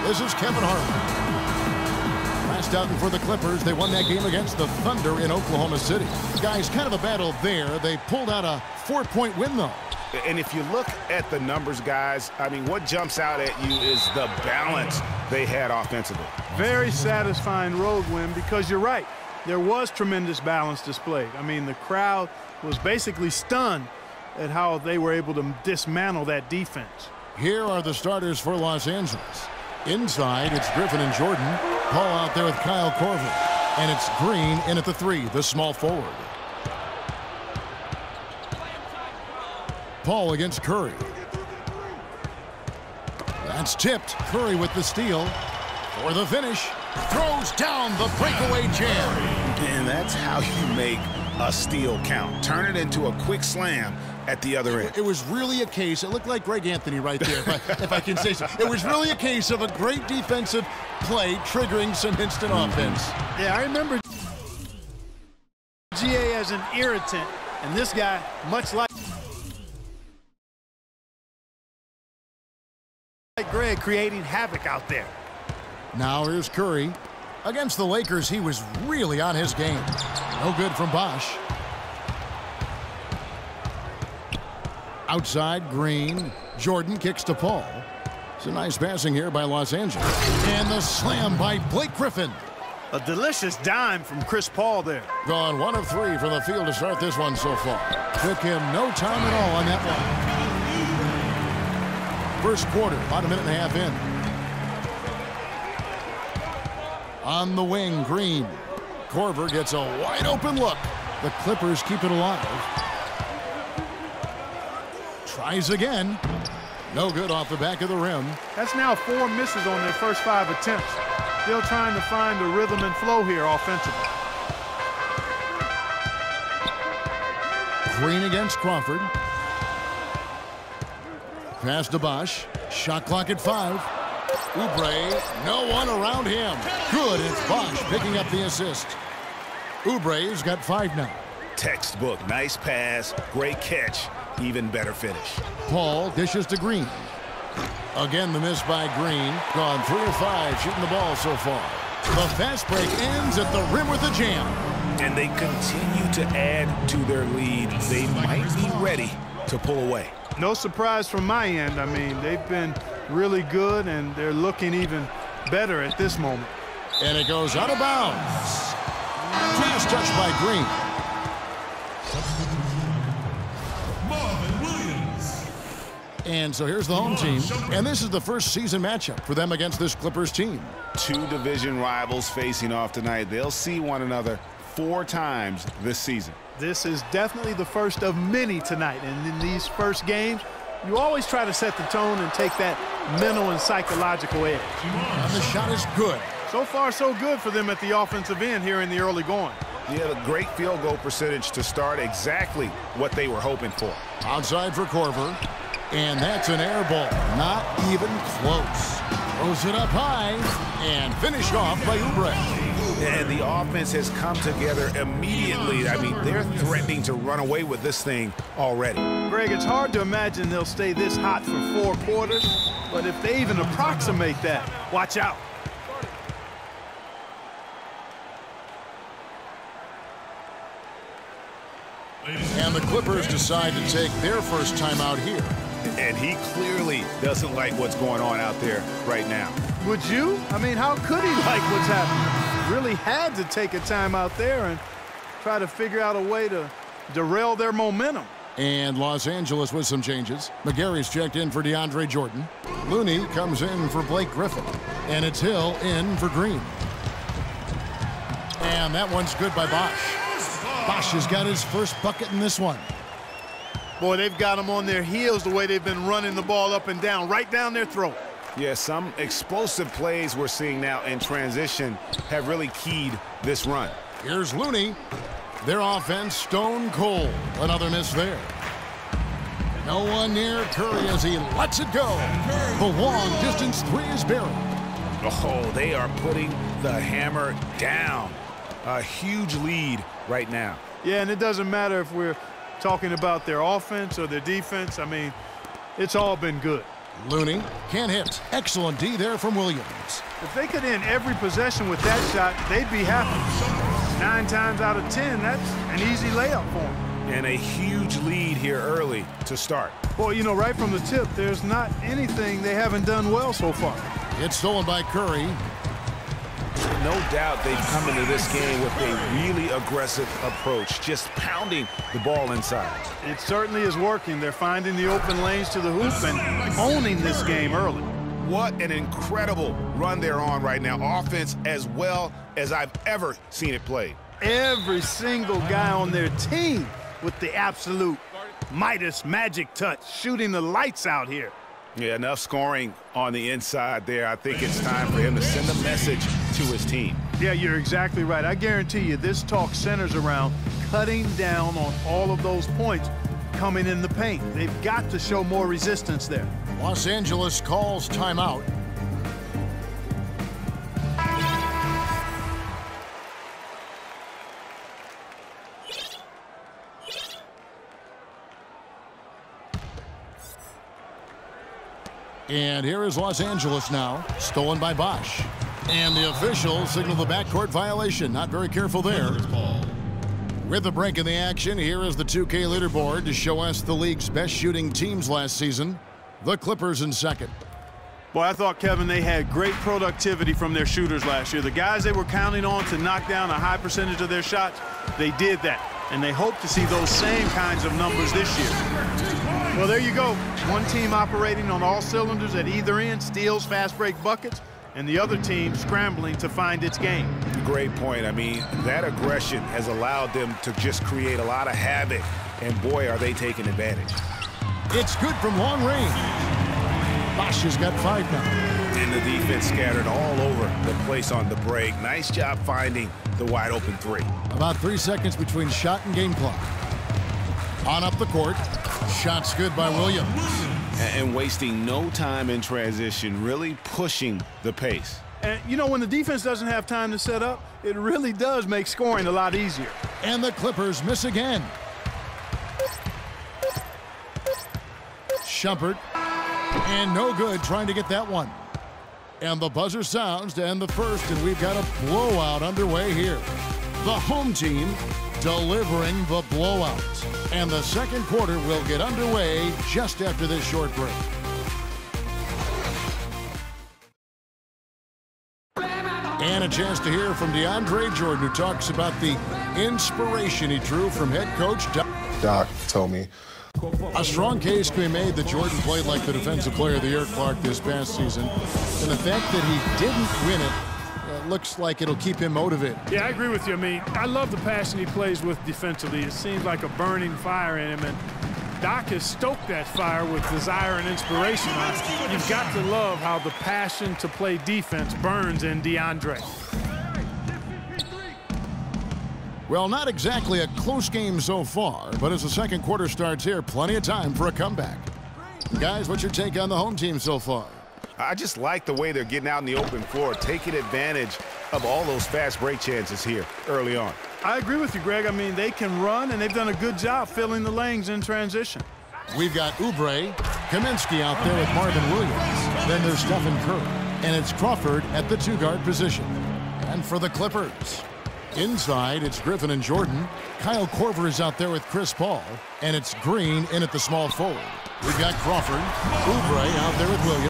This is Kevin Harlan. Last outing for the Clippers, they won that game against the Thunder in Oklahoma City. Guys, kind of a battle there. They pulled out a 4-point win, though. And if you look at the numbers, guys, I mean, what jumps out at you is the balance they had offensively. Very satisfying road win because you're right. There was tremendous balance displayed. I mean, the crowd was basically stunned at how they were able to dismantle that defense. Here are the starters for Los Angeles. Inside, it's Griffin and Jordan. Paul out there with Kyle Korver. And it's Green in at the 3, the small forward. Paul against Curry. That's tipped. Curry with the steal. For the finish. Throws down the breakaway jam. And that's how you make a steal count. Turn it into a quick slam at the other end. It was really a case, it looked like Greg Anthony right there, if I can say so. It was really a case of a great defensive play triggering some instant offense. Yeah, I remember GA as an irritant, and this guy, much like Greg, creating havoc out there. Now here's Curry. Against the Lakers, he was really on his game. No good from Bosh. Outside, Green. Jordan kicks to Paul. It's a nice passing here by Los Angeles. And the slam by Blake Griffin. A delicious dime from Chris Paul there. Gone 1 of 3 from the field to start this one so far. Took him no time at all on that one. First quarter, about a minute and a half in. On the wing, Green. Korver gets a wide open look. The Clippers keep it alive. Tries again. No good off the back of the rim. That's now 4 misses on their first 5 attempts. Still trying to find the rhythm and flow here offensively. Green against Crawford. Pass to Bosh. Shot clock at 5. Oubre, no one around him. Good, it's Bosh picking up the assist. Oubre's got 5 now. Textbook, nice pass, great catch, even better finish. Paul dishes to Green. Again, the miss by Green. Gone 3 of 5 shooting the ball so far. The fast break ends at the rim with a jam. And they continue to add to their lead. They might be ready to pull away. No surprise from my end. I mean, they've been really good, and they're looking even better at this moment. And it goes out of bounds. Last touch by Green. And so here's the home team, and this is the first season matchup for them against this Clippers team. 2 division rivals facing off tonight. They'll see one another 4 times this season. This is definitely the first of many tonight, and in these first games, you always try to set the tone and take that mental and psychological edge. And the shot is good. So far, so good for them at the offensive end here in the early going. Yeah, a great field goal percentage to start, exactly what they were hoping for. Outside for Korver. And that's an air ball. Not even close. Throws it up high and finished off by Oubre. And the offense has come together immediately. I mean, they're threatening to run away with this thing already. Greg, it's hard to imagine they'll stay this hot for 4 quarters, but if they even approximate that, watch out. And the Clippers decide to take their first timeout here. And he clearly doesn't like what's going on out there right now. Would you? I mean, how could he like what's happening? Really had to take a time out there and try to figure out a way to derail their momentum. And Los Angeles with some changes. McGarry's checked in for DeAndre Jordan. Looney comes in for Blake Griffin. And it's Hill in for Green. And that one's good by Bosh. Bosh has got his first bucket in this one. Boy, they've got them on their heels the way they've been running the ball up and down, right down their throat. Yeah, some explosive plays we're seeing now in transition have really keyed this run. Here's Looney. Their offense stone cold. Another miss there. No one near Curry as he lets it go. The long distance 3 is buried. Oh, they are putting the hammer down. A huge lead right now. Yeah, and it doesn't matter if we're talking about their offense or their defense. I mean, it's all been good. Looney can't hit. Excellent D there from Williams. If they could end every possession with that shot, they'd be happy. 9 times out of 10, that's an easy layup for them. And a huge lead here early to start. Well, you know, right from the tip, there's not anything they haven't done well so far. It's stolen by Curry. No doubt they've come into this game with a really aggressive approach, just pounding the ball inside. It certainly is working. They're finding the open lanes to the hoop and owning this game early. What an incredible run they're on right now. Offense as well as I've ever seen it played. Every single guy on their team with the absolute Midas magic touch, shooting the lights out here. Yeah, enough scoring on the inside there. I think it's time for him to send a message to his team. Yeah, you're exactly right. I guarantee you this talk centers around cutting down on all of those points coming in the paint. They've got to show more resistance there. Los Angeles calls timeout. And here is Los Angeles now, stolen by Bosch. And the officials signal the backcourt violation. Not very careful there. With the break in the action, here is the 2K leaderboard to show us the league's best shooting teams last season. The Clippers in second. Boy, I thought, Kevin, they had great productivity from their shooters last year. The guys they were counting on to knock down a high percentage of their shots, they did that. And they hope to see those same kinds of numbers this year. Well, there you go. One team operating on all cylinders at either end, steals, fast break buckets, and the other team scrambling to find its game. Great point. I mean, that aggression has allowed them to just create a lot of havoc, and boy, are they taking advantage. It's good from long range. Bosch has got 5 now. And the defense scattered all over the place on the break. Nice job finding the wide open 3. About 3 seconds between shot and game clock. On up the court. Shots good by Williams. And wasting no time in transition, really pushing the pace. And, you know, when the defense doesn't have time to set up, it really does make scoring a lot easier. And the Clippers miss again. Shumpert. And no good trying to get that one. And the buzzer sounds to end the first, and we've got a blowout underway here. The home team delivering the blowout. And the second quarter will get underway just after this short break. And a chance to hear from DeAndre Jordan, who talks about the inspiration he drew from head coach Doc told me. A strong case can be made that Jordan played like the Defensive Player of the Year, Clark, this past season. And the fact that he didn't win it looks like it'll keep him motivated. Yeah, I agree with you. I mean, I love the passion he plays with defensively. It seems like a burning fire in him, and Doc has stoked that fire with desire and inspiration. You've got to love how the passion to play defense burns in DeAndre. Well, not exactly a close game so far, but as the second quarter starts here, plenty of time for a comeback. Guys, what's your take on the home team so far? I just like the way they're getting out in the open floor, taking advantage of all those fast break chances here early on. I agree with you, Greg. I mean, they can run, and they've done a good job filling the lanes in transition. We've got Oubre, Kaminsky out there with Marvin Williams. Then there's Stephen Curry, and it's Crawford at the 2-guard position. And for the Clippers, inside, it's Griffin and Jordan. Kyle Korver is out there with Chris Paul, and it's Green in at the small forward. We've got Crawford, Oubre out there with Williams.